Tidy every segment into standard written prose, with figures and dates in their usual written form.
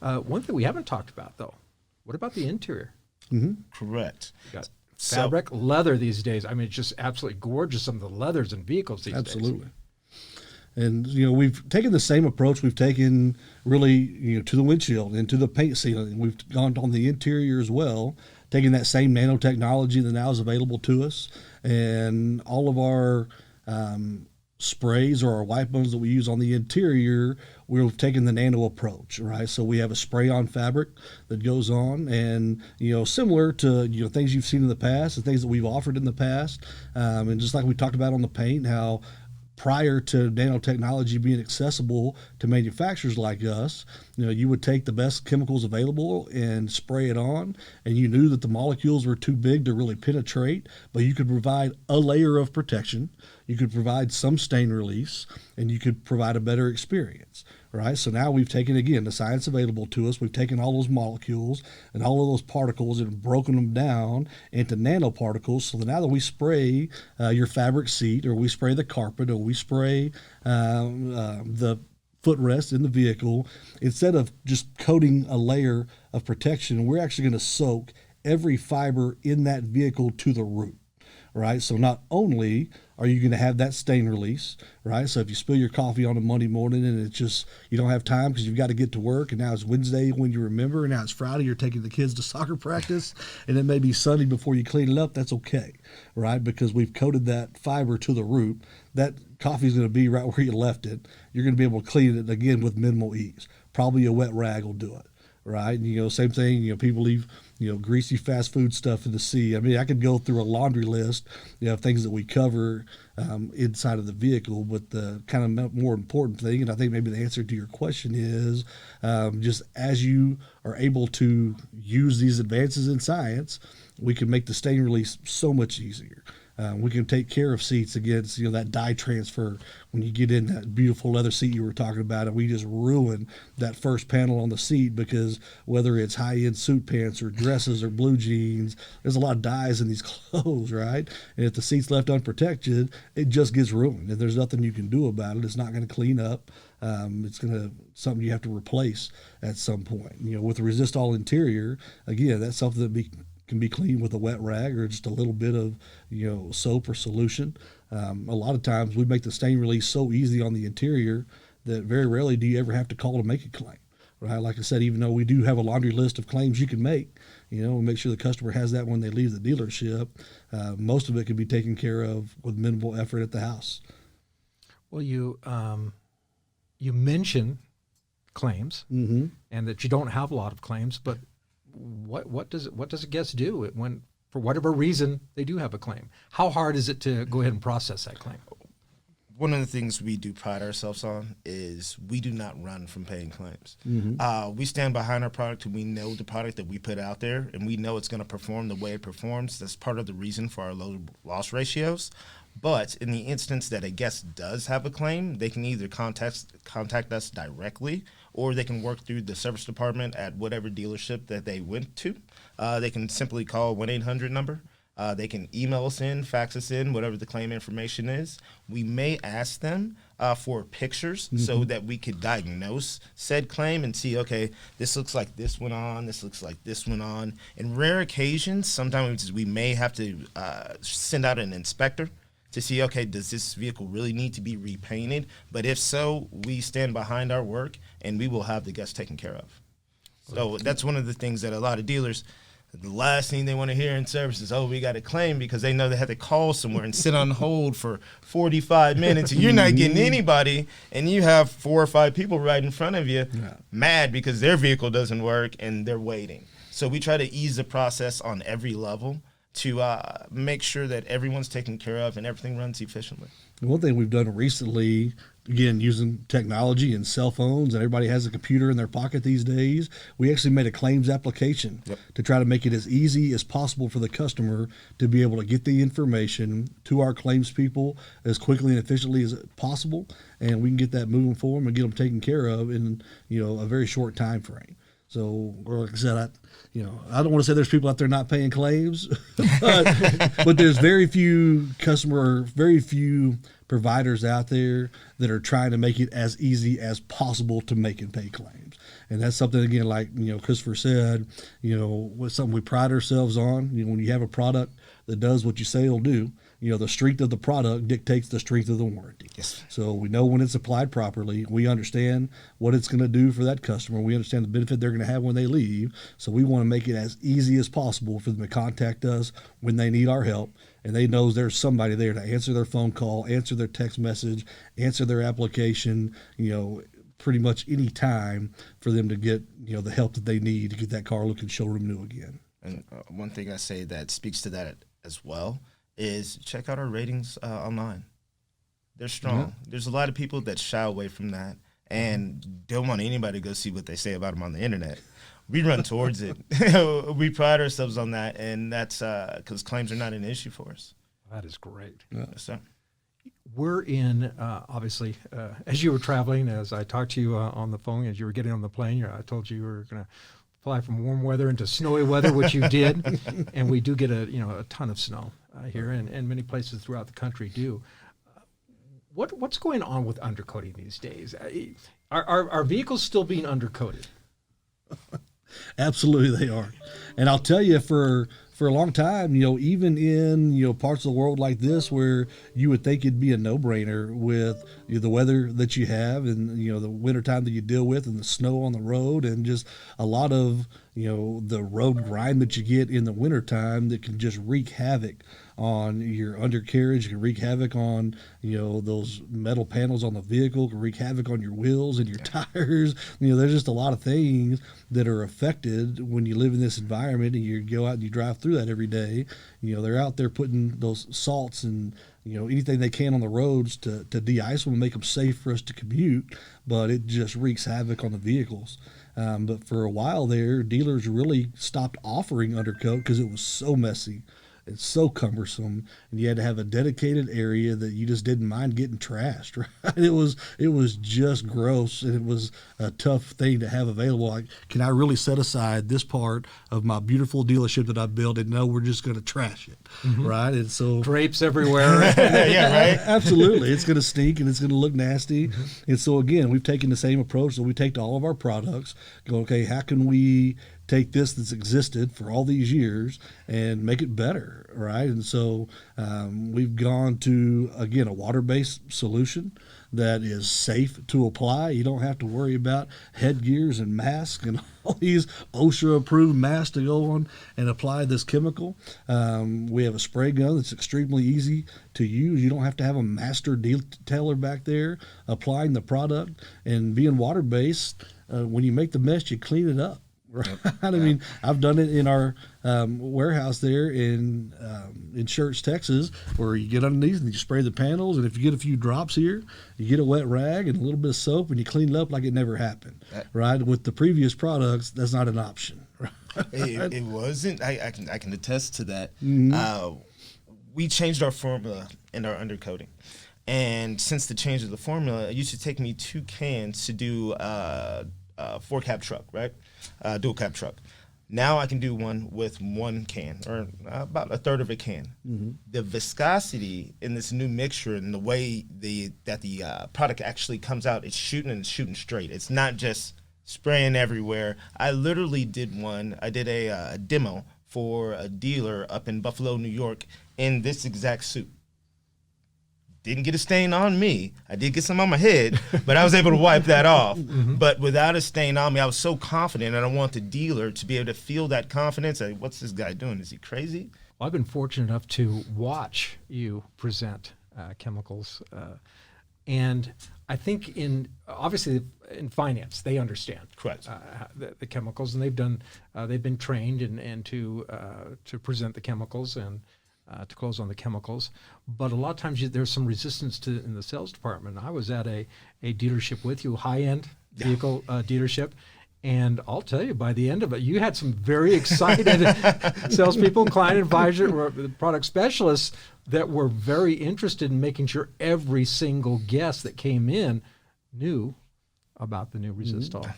One thing we haven't talked about, though, what about the interior? Correct. You got fabric, leather these days. I mean, it's just absolutely gorgeous, some of the leathers and vehicles these days. Absolutely. And, we've taken the same approach we've taken really, to the windshield and to the paint sealing. We've gone on the interior as well, taking that same nanotechnology that now is available to us. And all of our sprays or our wipe bones that we use on the interior, we've taken the nano approach, right? So we have a spray-on fabric that goes on, and similar to things you've seen in the past and things that we've offered in the past, and just like we talked about on the paint, how prior to nanotechnology being accessible to manufacturers like us, you would take the best chemicals available and spray it on, and you knew that the molecules were too big to really penetrate, but you could provide a layer of protection, you could provide some stain release, and you could provide a better experience, right? So now we've taken, again, the science available to us, we've taken all those molecules and all of those particles and broken them down into nanoparticles, so that now that we spray your fabric seat, or we spray the carpet, or we spray the footrest in the vehicle, instead of just coating a layer of protection, we're actually going to soak every fiber in that vehicle to the root, right? So not only are you going to have that stain release, right? So if you spill your coffee on a Monday morning and it's just, you don't have time because you've got to get to work, and now it's Wednesday when you remember, and now it's Friday, you're taking the kids to soccer practice, and it may be Sunday before you clean it up, that's okay, right? Because we've coated that fiber to the root. That coffee is going to be right where you left it. You're going to be able to clean it again with minimal ease. Probably a wet rag will do it, right? And, same thing, people leave, greasy fast food stuff in the sea. I mean, I could go through a laundry list, of things that we cover inside of the vehicle, but the kind of more important thing, and I think maybe the answer to your question is, just as you are able to use these advances in science, we can make the stain release so much easier. We can take care of seats against, that dye transfer when you get in that beautiful leather seat you were talking about, and we just ruin that first panel on the seat because whether it's high-end suit pants or dresses or blue jeans, there's a lot of dyes in these clothes, right? And if the seat's left unprotected, it just gets ruined, and there's nothing you can do about it. It's not going to clean up. It's something you have to replace at some point. With the Resist-All interior, again, that's something that can be cleaned with a wet rag or just a little bit of soap or solution. A lot of times we make the stain release so easy on the interior that very rarely do you ever have to call to make a claim, right? Like I said, even though we do have a laundry list of claims you can make, we make sure the customer has that when they leave the dealership. Most of it can be taken care of with minimal effort at the house. Well, you mentioned claims, and that you don't have a lot of claims, but what does a guest do when, for whatever reason, they do have a claim? How hard is it to go ahead and process that claim? One of the things we do pride ourselves on is we do not run from paying claims. We stand behind our product, and we know the product that we put out there, and we know it's going to perform the way it performs. That's part of the reason for our low loss ratios. But in the instance that a guest does have a claim, they can either contact us directly, or they can work through the service department at whatever dealership that they went to. They can simply call 1-800 number. They can email us in, fax us in, whatever the claim information is. We may ask them for pictures so that we could diagnose said claim and see, okay, this looks like this went on, this looks like this went on. In rare occasions, sometimes we may have to send out an inspector to see, okay, does this vehicle really need to be repainted? But if so, we stand behind our work, and we will have the guest taken care of. So that's one of the things that a lot of dealers, the last thing they want to hear in service is, oh, we got a claim, because they know they have to call somewhere and sit on hold for 45 minutes, and you're not getting anybody, and you have 4 or 5 people right in front of you mad because their vehicle doesn't work and they're waiting. So we try to ease the process on every level to make sure that everyone's taken care of and everything runs efficiently. One thing we've done recently, again, using technology and cell phones, and everybody has a computer in their pocket these days, we actually made a claims application to try to make it as easy as possible for the customer to be able to get the information to our claims people as quickly and efficiently as possible, and we can get that moving for them and get them taken care of in a very short time frame. So, or like I said, I don't want to say there's people out there not paying claims, but there's very few providers out there that are trying to make it as easy as possible to make and pay claims. And that's something, again, like, Christopher said, was something we pride ourselves on. When you have a product that does what you say it'll do, the strength of the product dictates the strength of the warranty. Yes. So we know when it's applied properly, we understand what it's going to do for that customer. We understand the benefit they're going to have when they leave. So we want to make it as easy as possible for them to contact us when they need our help. And they know there's somebody there to answer their phone call, answer their text message, answer their application, pretty much any time for them to get, the help that they need to get that car looking showroom new again. And one thing I say that speaks to that as well is check out our ratings online. They're strong. Yeah. There's a lot of people that shy away from that and don't want anybody to go see what they say about them on the internet. We run towards it. We pride ourselves on that, and that's because claims are not an issue for us. That is great. Yeah. Yes, sir. We're in, obviously, as you were traveling, as I talked to you on the phone, as you were getting on the plane, I told you were going to fly from warm weather into snowy weather, which you did, and we do get a ton of snow here, and many places throughout the country do. What's going on with undercoating these days? Are vehicles still being undercoated? Absolutely, they are. And I'll tell you, for a long time, even in parts of the world like this, where you would think it'd be a no-brainer with the weather that you have, and the wintertime that you deal with, and the snow on the road, and just a lot of the road grime that you get in the wintertime that can just wreak havoc on your undercarriage, can wreak havoc on those metal panels on the vehicle, can wreak havoc on your wheels and your tires. There's just a lot of things that are affected when you live in this environment and you go out and you drive through that every day. They're out there putting those salts and anything they can on the roads to de-ice them and make them safe for us to commute, but it just wreaks havoc on the vehicles. But for a while there, dealers really stopped offering undercoat because it was so messy. It's so cumbersome, and you had to have a dedicated area that you just didn't mind getting trashed. Right? It was just gross, and it was a tough thing to have available. Like, can I really set aside this part of my beautiful dealership that I built and know we're just going to trash it, right? And so drapes everywhere. Yeah, right. Absolutely, it's going to stink and it's going to look nasty. And so again, we've taken the same approach that we take to all of our products. Go, okay, how can we take this that's existed for all these years and make it better, right? And so we've gone to, again, a water-based solution that is safe to apply. You don't have to worry about headgears and masks and all these OSHA-approved masks to go on and apply this chemical. We have a spray gun that's extremely easy to use. You don't have to have a master detailer back there applying the product. And being water-based, when you make the mess, you clean it up. Right. I mean, I've done it in our warehouse there in Church, Texas, where you get underneath and you spray the panels, and if you get a few drops here, you get a wet rag and a little bit of soap, and you clean it up like it never happened. Right? With the previous products, that's not an option. Right? It wasn't. I can attest to that. Mm-hmm. We changed our formula in our undercoating. And since the change of the formula, it used to take me 2 cans to do a 4-cab truck, right? Dual cab truck. Now I can do one with 1 can, or about a third of a can. Mm-hmm. The viscosity in this new mixture and the way that the product actually comes out, it's shooting straight. It's not just spraying everywhere. I literally did one. I did a demo for a dealer up in Buffalo, New York, in this exact suit. Didn't get a stain on me. I did get some on my head, but I was able to wipe that off. Mm-hmm. But without a stain on me, I was so confident, and I want the dealer to be able to feel that confidence. Like, what's this guy doing? Is he crazy? Well, I've been fortunate enough to watch you present chemicals, and I think obviously in finance they understand correct the chemicals, and they've been trained and to present the chemicals and to close on the chemicals. But a lot of times there's some resistance in the sales department. I was at a dealership with you, high-end vehicle dealership, and I'll tell you, by the end of it, you had some very excited salespeople, client advisor, or product specialists that were very interested in making sure every single guest that came in knew about the new Resistol.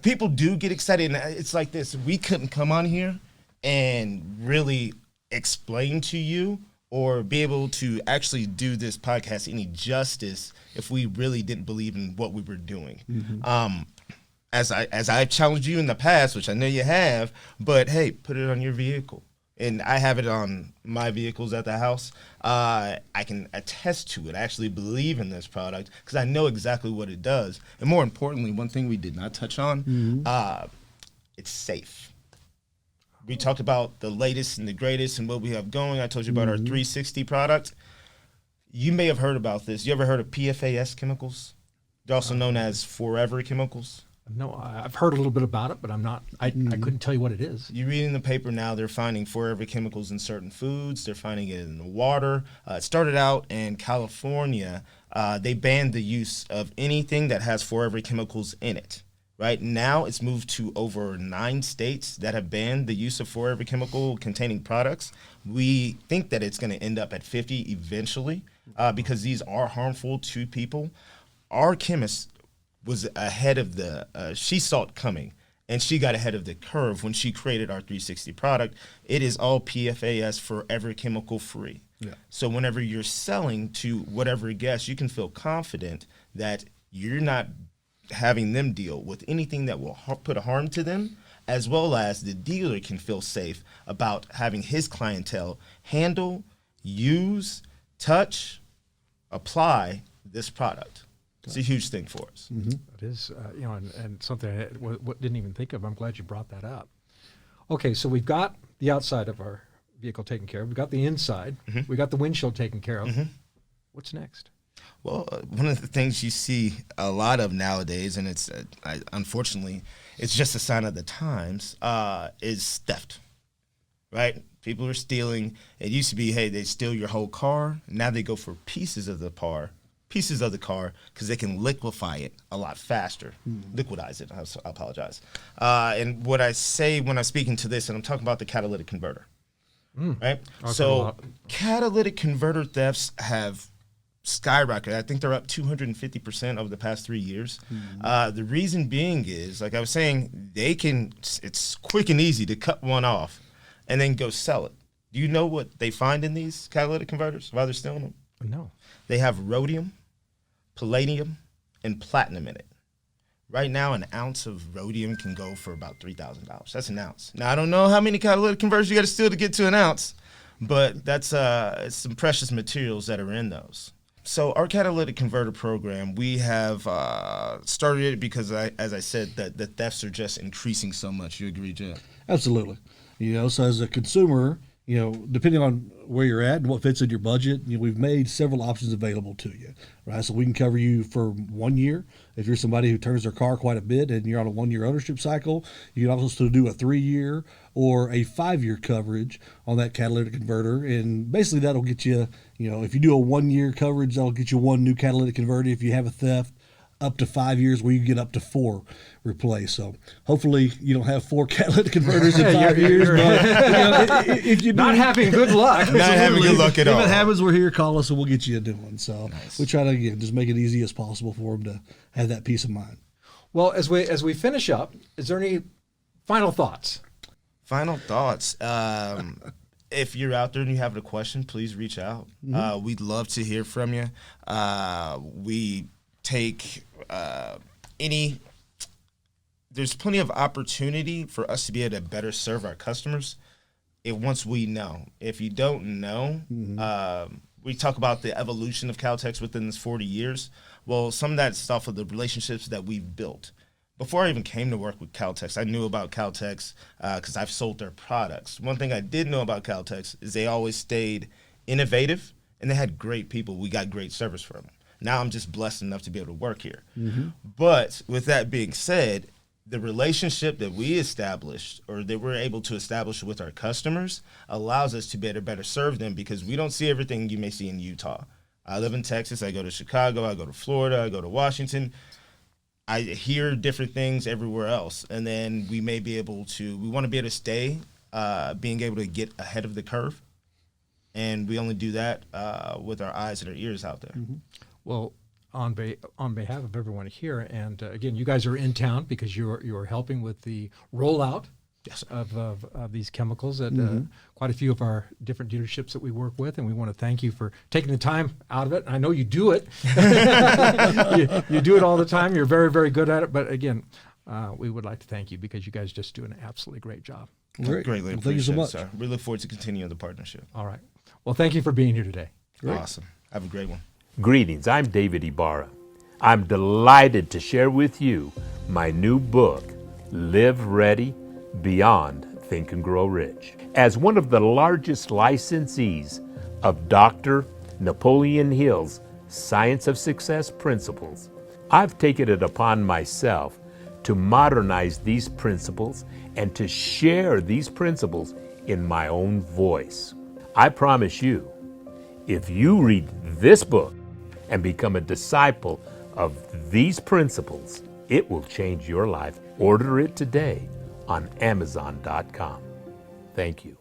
people do get excited, and it's like this. We couldn't come on here and really explain to you or be able to actually do this podcast any justice if we really didn't believe in what we were doing. As I've challenged you in the past, which I know you have, but hey, put it on your vehicle. And I have it on my vehicles at the house. I can attest to it. I actually believe in this product because I know exactly what it does. And more importantly, one thing we did not touch on, it's safe. We talked about the latest and the greatest and what we have going. I told you about our 360 product. You may have heard about this. You ever heard of PFAS chemicals? They're also known as forever chemicals. No, I've heard a little bit about it, but I couldn't tell you what it is. You read in the paper now, they're finding forever chemicals in certain foods. They're finding it in the water. It started out in California. They banned the use of anything that has forever chemicals in it. Right now, it's moved to over 9 states that have banned the use of forever chemical containing products. We think that it's going to end up at 50 eventually because these are harmful to people. Our chemist was ahead of she saw it coming, and she got ahead of the curve when she created our 360 product. It is all PFAS, forever chemical free. Yeah. So whenever you're selling to whatever guest, you can feel confident that you're not having them deal with anything that will put a harm to them, as well as the dealer can feel safe about having his clientele handle, use, touch, apply this product. It's a huge thing for us. It is, and something I didn't even think of. I'm glad you brought that up. Okay, so we've got the outside of our vehicle taken care of. We've got the inside. We got the windshield taken care of. What's next? Well, one of the things you see a lot of nowadays, and it's unfortunately, it's just a sign of the times, is theft, right? People are stealing. It used to be, hey, they steal your whole car. Now they go for pieces of the car because they can liquefy it a lot faster. Liquidize it. I apologize. And what I say when I'm speaking to this, and I'm talking about the catalytic converter, right? So catalytic converter thefts have skyrocketed. I think they're up 250% over the past 3 years. The reason being is, like I was saying, it's quick and easy to cut one off and then go sell it. Do you know what they find in these catalytic converters while they're stealing them? No. They have rhodium, palladium, and platinum in it. Right now, an ounce of rhodium can go for about $3,000. That's an ounce. Now, I don't know how many catalytic converters you got to steal to get to an ounce, but that's some precious materials that are in those. So our catalytic converter program, we have started it because, as I said, that the thefts are just increasing so much. You agree, Jeff? Absolutely. So as a consumer, depending on where you're at and what fits in your budget, we've made several options available to you, right? So we can cover you for 1 year. If you're somebody who turns their car quite a bit and you're on a 1-year ownership cycle, you can also do a 3-year or a 5-year coverage on that catalytic converter. And basically that'll get you, if you do a 1-year coverage, that'll get you 1 new catalytic converter. If you have a theft, up to 5 years where you get up to 4 replaced. So hopefully you don't have 4 catalytic converters in 5 years. But if you not having good luck. Not having good luck at all. If it happens, we're here. Call us and we'll get you a new one. So we try to just make it easy as possible for them to have that peace of mind. Well, as we finish up, is there any final thoughts? Final thoughts. If you're out there and you have a question, please reach out. We'd love to hear from you. We take there's plenty of opportunity for us to be able to better serve our customers once we know. If you don't know, we talk about the evolution of CalTex within this 40 years. Well, some of that stuff of the relationships that we've built. Before I even came to work with CalTex, I knew about CalTex because I've sold their products. One thing I did know about CalTex is they always stayed innovative and they had great people. We got great service from them. Now I'm just blessed enough to be able to work here. But with that being said, the relationship that we established or that we're able to establish with our customers allows us to better serve them because we don't see everything you may see in Utah. I live in Texas. I go to Chicago. I go to Florida. I go to Washington. I hear different things everywhere else. And then we want to be able to stay being able to get ahead of the curve. And we only do that with our eyes and our ears out there. Well, on behalf of everyone here, and again, you guys are in town because you're helping with the rollout of these chemicals at quite a few of our different dealerships that we work with, and we want to thank you for taking the time out of it. I know you do it. you do it all the time. You're very, very good at it. But again, we would like to thank you because you guys just do an absolutely great job. Great. Greatly Well, thank you so appreciate much. it, sir. We look forward to continuing the partnership. All right. Well, thank you for being here today. Great. Awesome. Have a great one. Greetings, I'm David Ibarra. I'm delighted to share with you my new book, Live Ready, Beyond Think and Grow Rich. As one of the largest licensees of Dr. Napoleon Hill's Science of Success principles, I've taken it upon myself to modernize these principles and to share these principles in my own voice. I promise you, if you read this book and become a disciple of these principles, it will change your life. Order it today on Amazon.com. Thank you.